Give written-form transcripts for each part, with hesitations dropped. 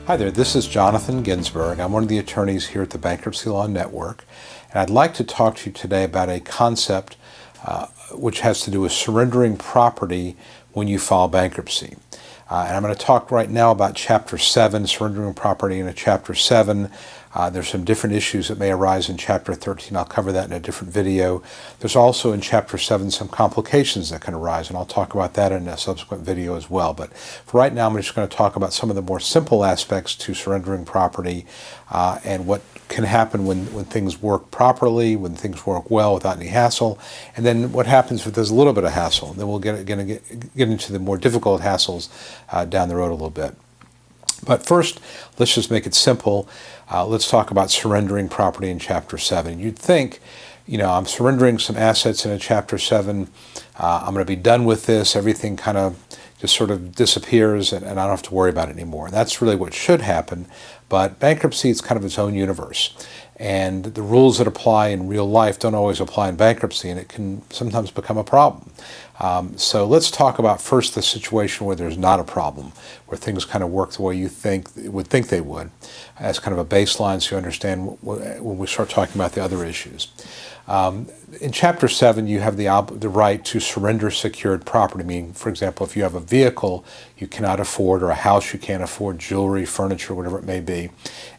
Hi there, this is Jonathan Ginsberg. I'm one of the attorneys here at the Bankruptcy Law Network, and I'd like to talk to you today about a concept which has to do with surrendering property when you file bankruptcy. And I'm going to talk right now about Chapter 7, surrendering property in Chapter 7. There's some different issues that may arise in Chapter 13. I'll cover that in a different video. There's also in Chapter 7 some complications that can arise, and I'll talk about that in a subsequent video as well. But for right now, I'm just going to talk about some of the more simple aspects to surrendering property and what can happen when things work properly, when things work well without any hassle, and then what happens if there's a little bit of hassle. And then we'll get into the more difficult hassles down the road a little bit. But first, let's just make it simple. Let's talk about surrendering property in Chapter 7. You'd think, I'm surrendering some assets in a Chapter 7. I'm going to be done with this. Everything kind of just sort of disappears and I don't have to worry about it anymore. And that's really what should happen. But bankruptcy is kind of its own universe. And the rules that apply in real life don't always apply in bankruptcy, and it can sometimes become a problem. So let's talk about first the situation where there's not a problem, where things kind of work the way you would think they would, as kind of a baseline so you understand when we start talking about the other issues. In Chapter 7, you have the right to surrender secured property, meaning, for example, if you have a vehicle you cannot afford or a house you can't afford, jewelry, furniture, whatever it may be,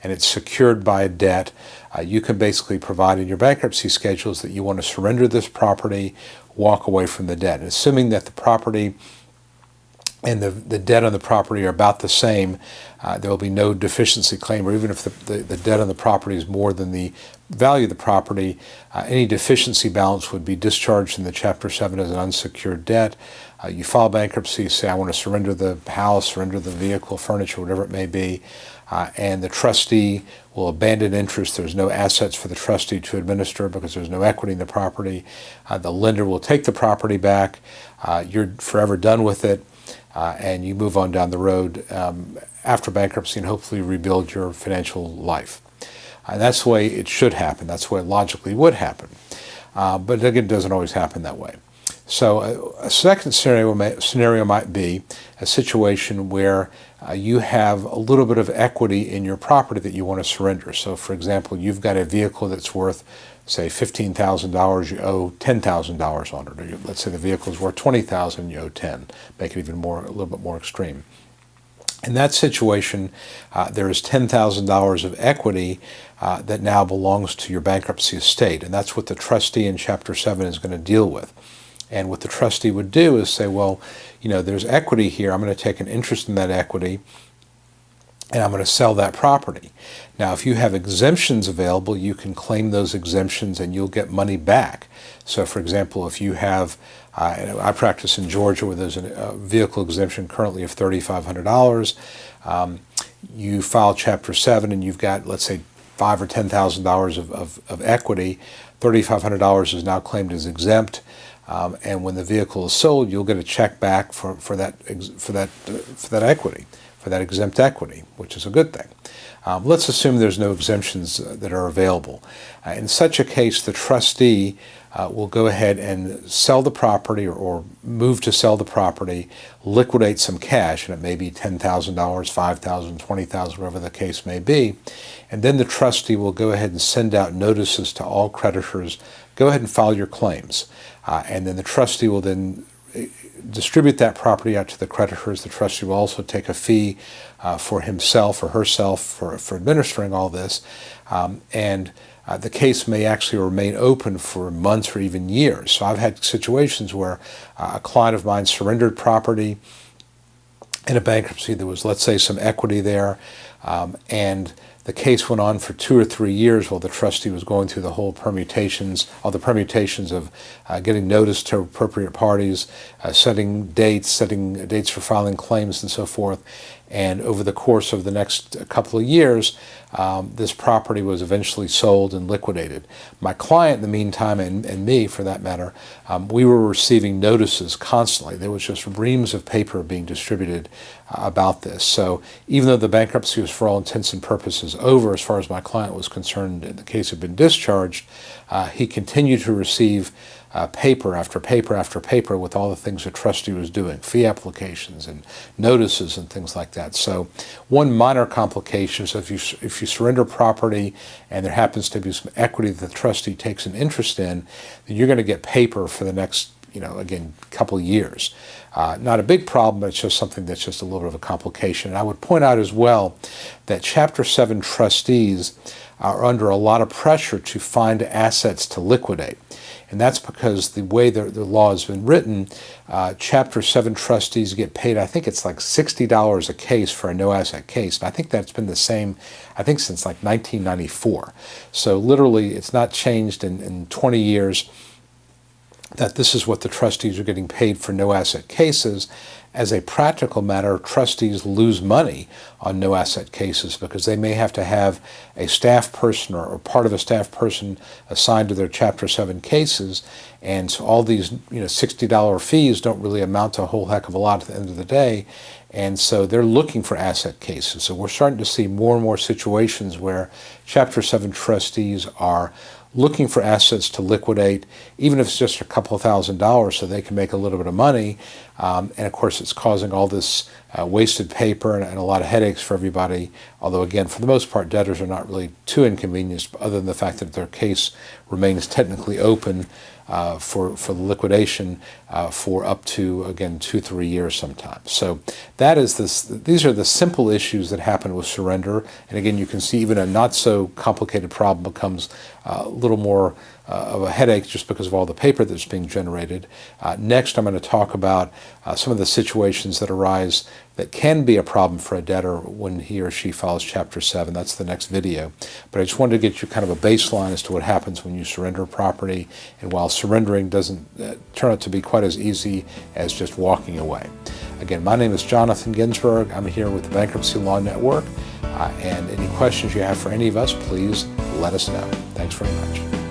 and it's secured by a debt, you can basically provide in your bankruptcy schedules that you want to surrender this property, walk away from the debt. And assuming that the property and the debt on the property are about the same, there will be no deficiency claim, or even if the debt on the property is more than the value of the property, any deficiency balance would be discharged in the Chapter 7 as an unsecured debt. You file bankruptcy, say I want to surrender the house, surrender the vehicle, furniture, whatever it may be, and the trustee will abandon interest. There's no assets for the trustee to administer because there's no equity in the property. The lender will take the property back. You're forever done with it, and you move on down the road after bankruptcy and hopefully rebuild your financial life. And that's the way it should happen. That's the way it logically would happen. But again, it doesn't always happen that way. So a second scenario might be a situation where you have a little bit of equity in your property that you want to surrender. So, for example, you've got a vehicle that's worth, say, $15,000. You owe $10,000 on it. Or let's say the vehicle is worth $20,000. You owe $10,000. Make it a little bit more extreme. In that situation, there is $10,000 of equity that now belongs to your bankruptcy estate, and that's what the trustee in Chapter 7 is going to deal with. And what the trustee would do is say, well, there's equity here. I'm going to take an interest in that equity, and I'm going to sell that property. Now, if you have exemptions available, you can claim those exemptions and you'll get money back. So, for example, if you have, I practice in Georgia where there's a vehicle exemption currently of $3,500. You file Chapter 7 and you've got, let's say, $5,000 or $10,000 of equity. $3,500 is now claimed as exempt. And when the vehicle is sold, you'll get a check back for that equity, for that exempt equity, which is a good thing. Let's assume there's no exemptions that are available. In such a case, the trustee will go ahead and sell the property or move to sell the property, liquidate some cash, and it may be $10,000, $5,000, $20,000, whatever the case may be. And then the trustee will go ahead and send out notices to all creditors, go ahead and file your claims. And then the trustee will then distribute that property out to the creditors. The trustee will also take a fee for himself or herself for administering all this. And the case may actually remain open for months or even years. So I've had situations where a client of mine surrendered property in a bankruptcy. There was, let's say, some equity there, and the case went on for 2 or 3 years while the trustee was going through all the permutations of getting notice to appropriate parties, setting dates for filing claims, and so forth. And over the course of the next couple of years, this property was eventually sold and liquidated. My client, in the meantime, and me, for that matter, we were receiving notices constantly. There was just reams of paper being distributed about this. So even though the bankruptcy was, for all intents and purposes, over as far as my client was concerned, and the case had been discharged, he continued to receive paper after paper after paper with all the things the trustee was doing, fee applications and notices and things like that. So one minor complication is if you surrender property and there happens to be some equity that the trustee takes an interest in, then you're going to get paper for the next, again, couple of years. Not a big problem, but it's just something that's just a little bit of a complication. And I would point out as well that Chapter 7 trustees are under a lot of pressure to find assets to liquidate. And that's because the way the law has been written, Chapter 7 trustees get paid, I think it's like $60 a case for a no-asset case. And I think that's been the same, since like 1994. So literally, it's not changed in 20 years. That this is what the trustees are getting paid for no-asset cases. As a practical matter, trustees lose money on no-asset cases because they may have to have a staff person or part of a staff person assigned to their Chapter 7 cases, and so all these $60 fees don't really amount to a whole heck of a lot at the end of the day, and so they're looking for asset cases. So we're starting to see more and more situations where Chapter 7 trustees are looking for assets to liquidate, even if it's just a couple of $1,000s so they can make a little bit of money. And of course, it's causing all this wasted paper and a lot of headaches for everybody. Although, again, for the most part, debtors are not really too inconvenienced, other than the fact that their case remains technically open for the liquidation for up to, again, 2-3 years sometimes. So that is these are the simple issues that happen with surrender. And again, you can see even a not so complicated problem becomes a little more of a headache just because of all the paper that's being generated. Next, I'm going to talk about some of the situations that arise that can be a problem for a debtor when he or she files Chapter 7. That's the next video. But I just wanted to get you kind of a baseline as to what happens when you surrender property, and while surrendering doesn't turn out to be quite as easy as just walking away. Again, my name is Jonathan Ginsberg. I'm here with the Bankruptcy Law Network. And any questions you have for any of us, please let us know. Thanks very much.